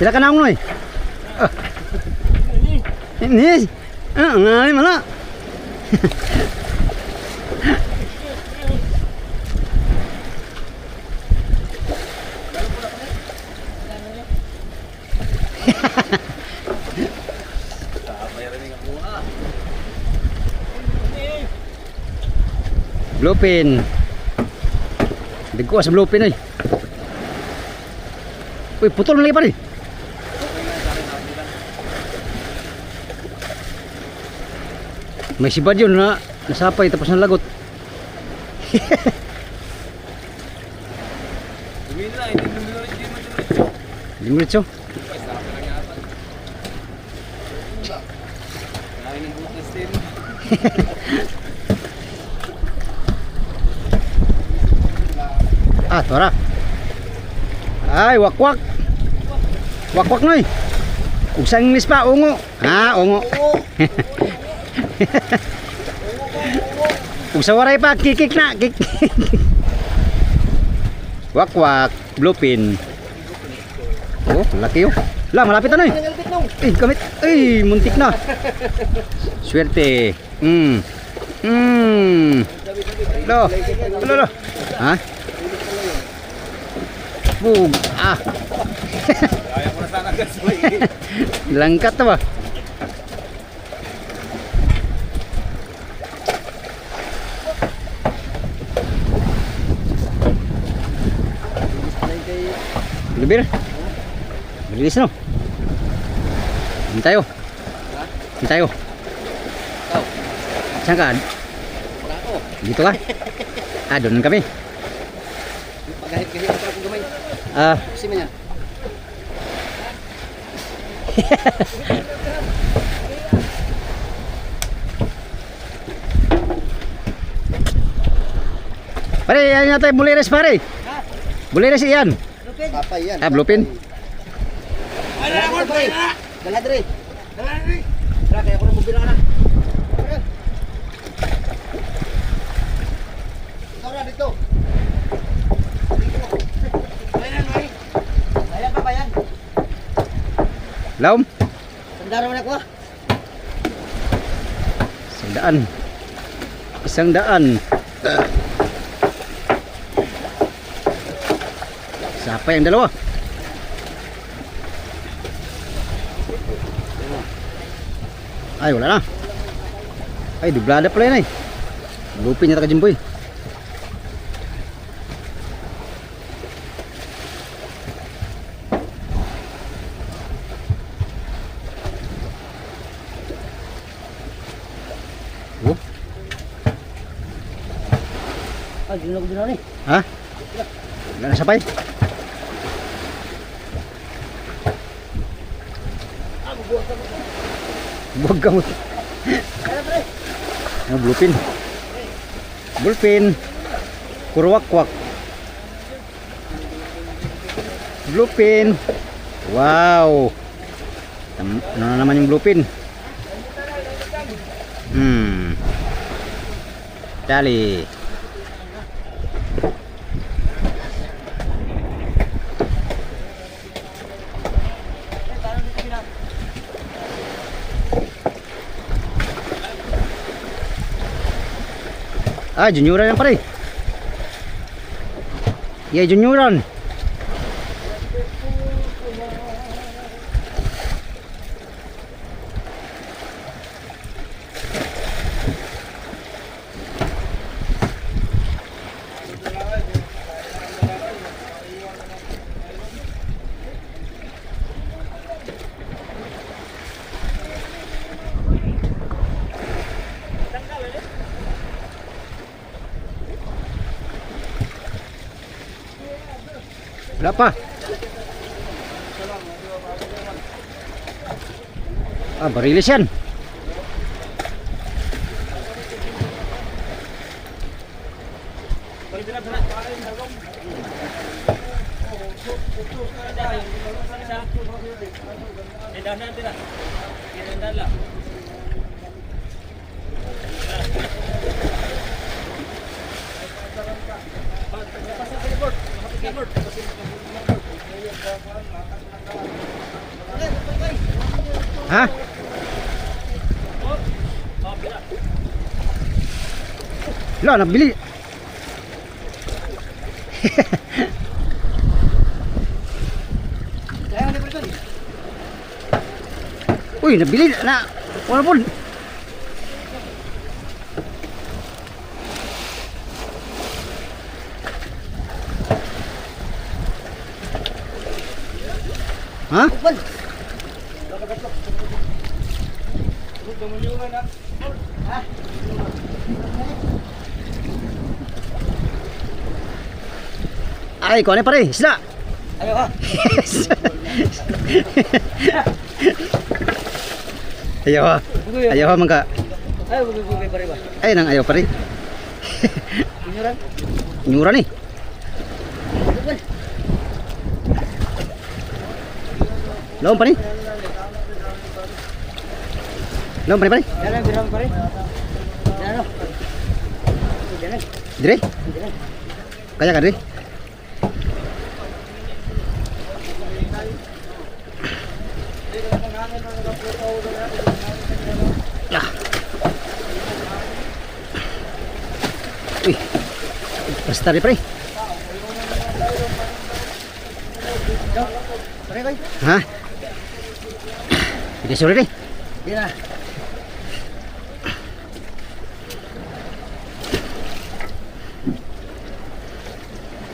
Pila ka na noy? Ini. Ngalay mana? Bluefin. Degko sa bluefin ay. Uy, putol na lagi pa rin. May sibad yun na nasapay tapos nalagot. Dimitso. Ah, tora. Ay, wakwak. Wakwak noy. Ug sa English pa, ungo. Ah, ungo. Ug sa waray pa, kikik na, kik. Wakwak, bluefin. Oh, laki oh. Lah, malapit na noy. Gamit. Ay, muntik na. Swerte. Lo. Lo. Ha? Bug. Ah. Kaya mo na sana gas. Langkat na ba? Lebih. Bilis no. Hintayo. Hintayo. Saan ka? Dito ka? Ah, doon kami. Pagahit-gahit ako kung gamay. Ah, Kasi man yan. pare, yan natin bulires pare. Bulires iyan. Papay yan. Ah, bluefin. Dala dre. Dala dre. Dala kaya ko na bubila na. Ikaw na dito. Ayan pa ba yan? Laom. Sandara mo na ko. Isang daan. Isang daan. Siapa yang dalawa? Ay, wala na. Ay, dublada pala yan ay. Lupin yata ka Jimboy. Oh. Ah, ginawa ko din ni. Ha? Wala na sapay. Buwag ka mo. Ano, bluefin. Bluefin. Kurwakwak. Bluefin. Wow. Ano na naman yung bluefin? Dali. Ah, junioran yan pare. Yeah, junioran. Wala pa. Ah, barilis yan. Ha? Wala, nabili. Uy, nabili na. Wala po. Ha? Ay, kone pare, isda. Ayo ha. Ayaw ha. Ayaw ha mangka. Ayo bugay pare ba. Ay, nang ayaw pare. Inyuran. Inyura ni. Lawan pa ni. Lawan pa ni pare. Jalan biram pare. Jalan. Jalan. Dire? Jalan. Kaya ka dire? Lah. Uy. Basta rin, pre. Pare kay. Ha? Hindi sorry rin. Di na.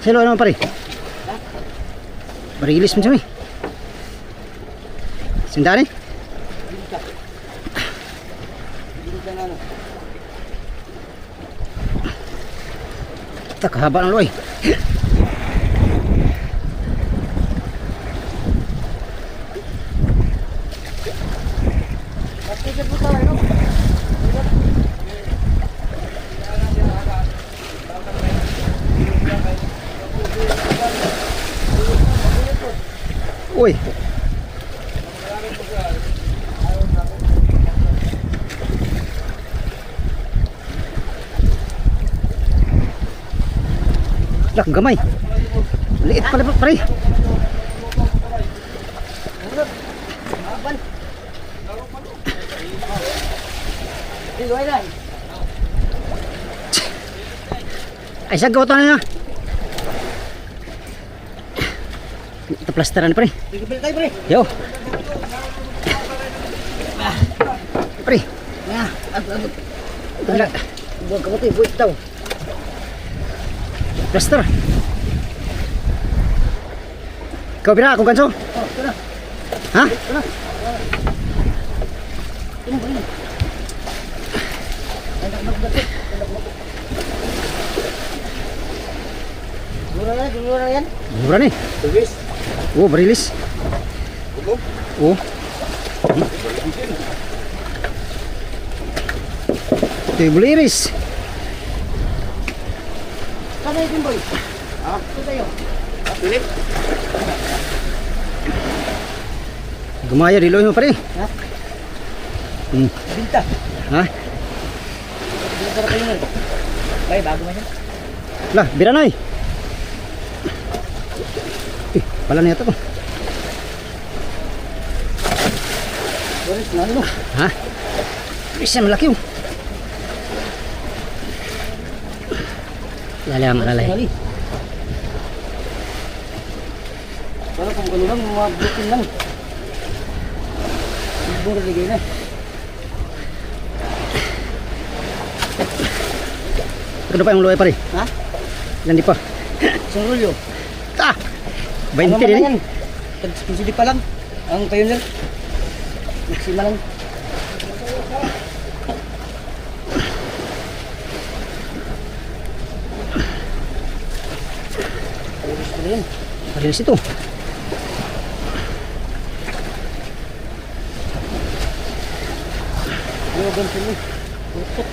Silo naman, pare. Barilis mo siya, Sindari? Tak kahaba ng loy. Uy. Lah, gamay. Liit pala pare. Ay, sagaw to na. Ito plasteran pare. Bigil kay pare. Yo. Pare. Na, abot. Wala. Buang kamote, buit daw. Plaster. Kau bira aku ganso? Oh, tara. Ha? Tara. Ini beri. Enak banget. Murah yan. Murah nih. Tulis. Oh, berilis. Oh. Tuh beliris. Sana itin boy. Ah, ito tayo. Tulis. Gumaya di loy mo pare. Ha? Binta. Ha? Binta kayo nun. Bay, bago mo yan. Lah, bira nay. Pala niya to. Boris, nalo. Ha? Bisa malaki oh. Lalay. Nali. Para kung gano'n lang, mga bukin lang. Buro ligay na. Ano pa yung loy pare? Ha? Ilan di pa? Isang rulyo. Ah! 20 din. Tag-sponsidi pa lang. Ang tayo nila. Maksima lang. Berilis itu. Yo, ganito mo. Tutok.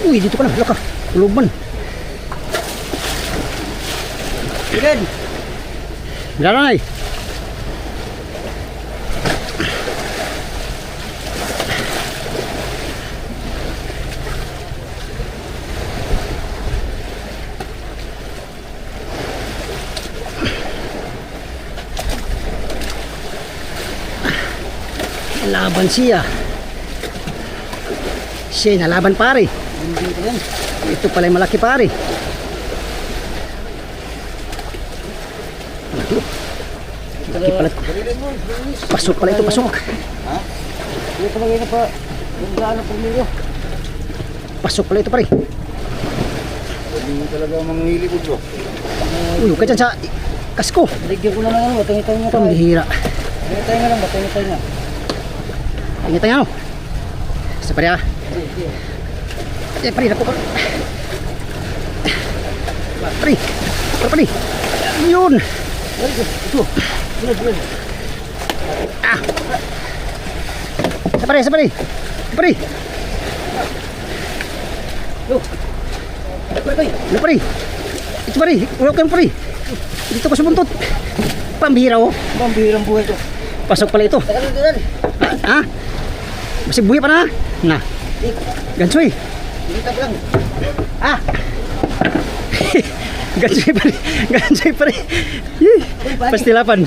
Uy, dito ka na. Laka. Tuluban. Again. Daranay. Nalaban siya. Siya nalaban pare. Ito pala yung malaki pare. Malaki pala. Pasok pala ito, pasok. Hindi pa lang pa. Yung gaano po ninyo. Pasok pala ito pare. Hindi mo talaga manghilipod bro. Uy, huwag ka dyan sa kasko. Ligyan ko na lang. Matangitay nga tayo. Pambihira. Matangitay nga lang. Matangitay nga. Ingat tayo. Sa pare ah. Pare, napo ka. Pare. Pare. Yun. Ito. Ah. Sa pare. Pare. Ano pare? Ito pare. Ulok yan pare. Dito ko sa buntot. Pambihira oh. Pambihirang buhay ko. Pasok pala ito. Tagal na. Ah? Masih buhay pa na? Nah. Gansoy. Dito lang. Ah. Gansoy pare. Gansoy pare. Pastilapan.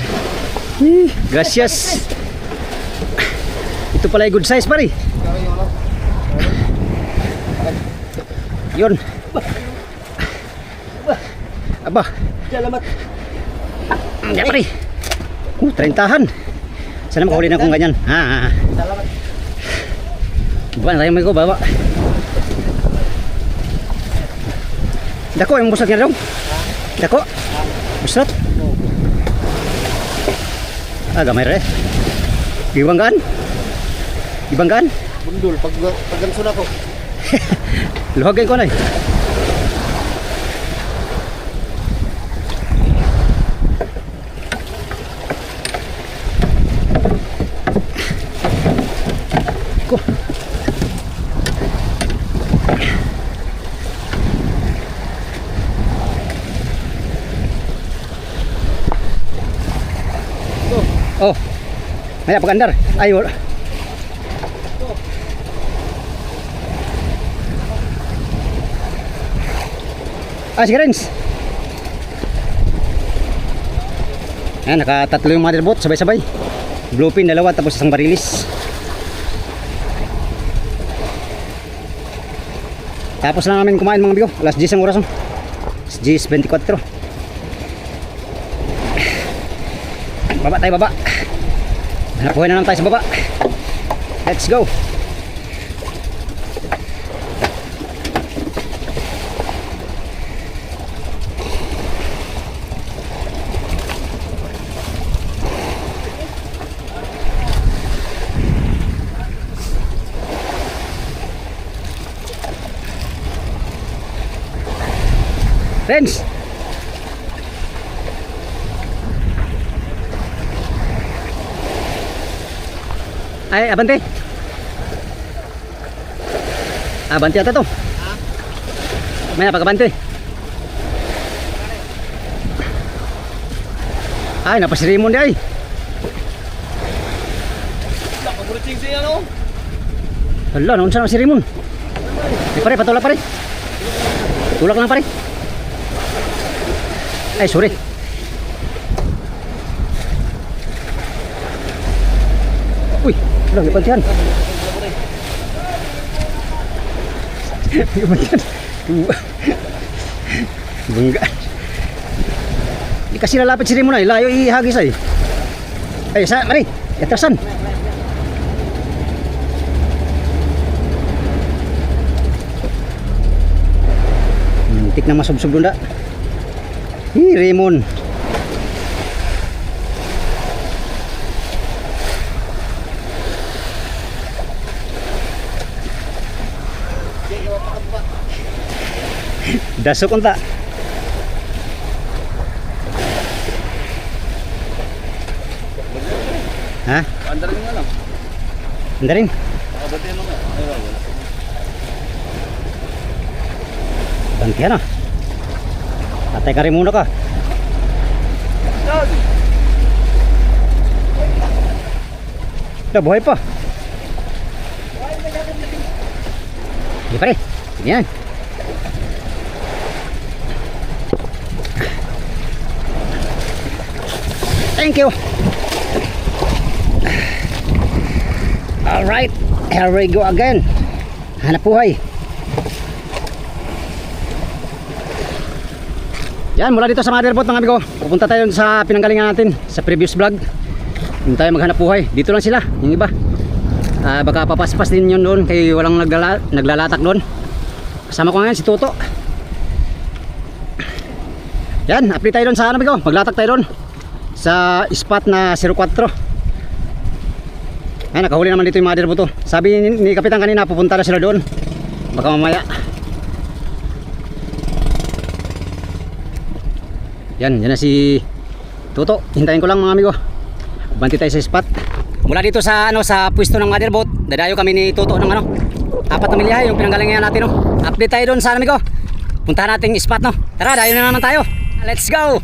Gracias. Itu pala yung good size pare. Yun. Aba. Salamat. Ya pare. 30-han. Sana makahuli na akong ganyan. Salamat. Buwan tayo may ko baba. Dako yung busat nga daw. Dako. Busat. Gamay re. Ibanggaan. Ibanggaan. Bundol pag ganso na ko. Luhagay ko na eh. Ko. Oh. Maya pagandar. Ay wala. Sige Renz. Ayan, nakatatlo yung motherboard sabay-sabay. Bluepin, dalawa, tapos isang barilis. Tapos lang namin kumain mga bigo. Alas 10 ang oras. 10:24. Baba tayo, baba. Hanap buhay na lang tayo sa baba. Let's go. Renz. Ay, abante. Abante ata to. Maya pagabante. Ay, napasirimon di ay. Pagruting siya no. Hala, naon sa napasirimon. Pare, patulak pare. Tulak lang pare. Ay, sorry. Uy, lang ipantihan. Ipantihan. Bangga. Di kasi lalapit sini mo na, layo ihagis ay. Ay, mari, atrasan. Tik na masubsub dunda. Raymond. Dasok unta. Ha? Andarin nga lang. Andarin? Kabatiin mo nga. Ay, wala. Bantihan na. Tatay ka rin muna ka. Buhay pa. Hindi pa rin. Yan. Thank you. Alright, here we go again. Hanap buhay. Yan, mula dito sa Motherboat mga amigo, pupunta tayo sa pinanggalingan natin sa previous vlog. Doon tayo maghanap buhay. Dito lang sila, yung iba. Baka papaspas din yun doon, kaya walang naglalatak doon. Kasama ko ngayon si Toto. Yan, update tayo doon sa ano amigo, maglatak tayo doon sa spot na 04. Ay, nakahuli naman dito yung Motherboat to. Sabi ni Kapitan kanina, pupunta na sila doon. Baka mamaya. Yan na si Toto. Hintayin ko lang mga amigo. Banti tayo sa spot. Mula dito sa sa pwesto ng Motherboat, dadayo kami ni Toto ng 4 na milyahe yung pinanggalingan natin Update tayo doon sa amigo. Puntahan natin yung spot Tara, dayo na naman tayo. Let's go.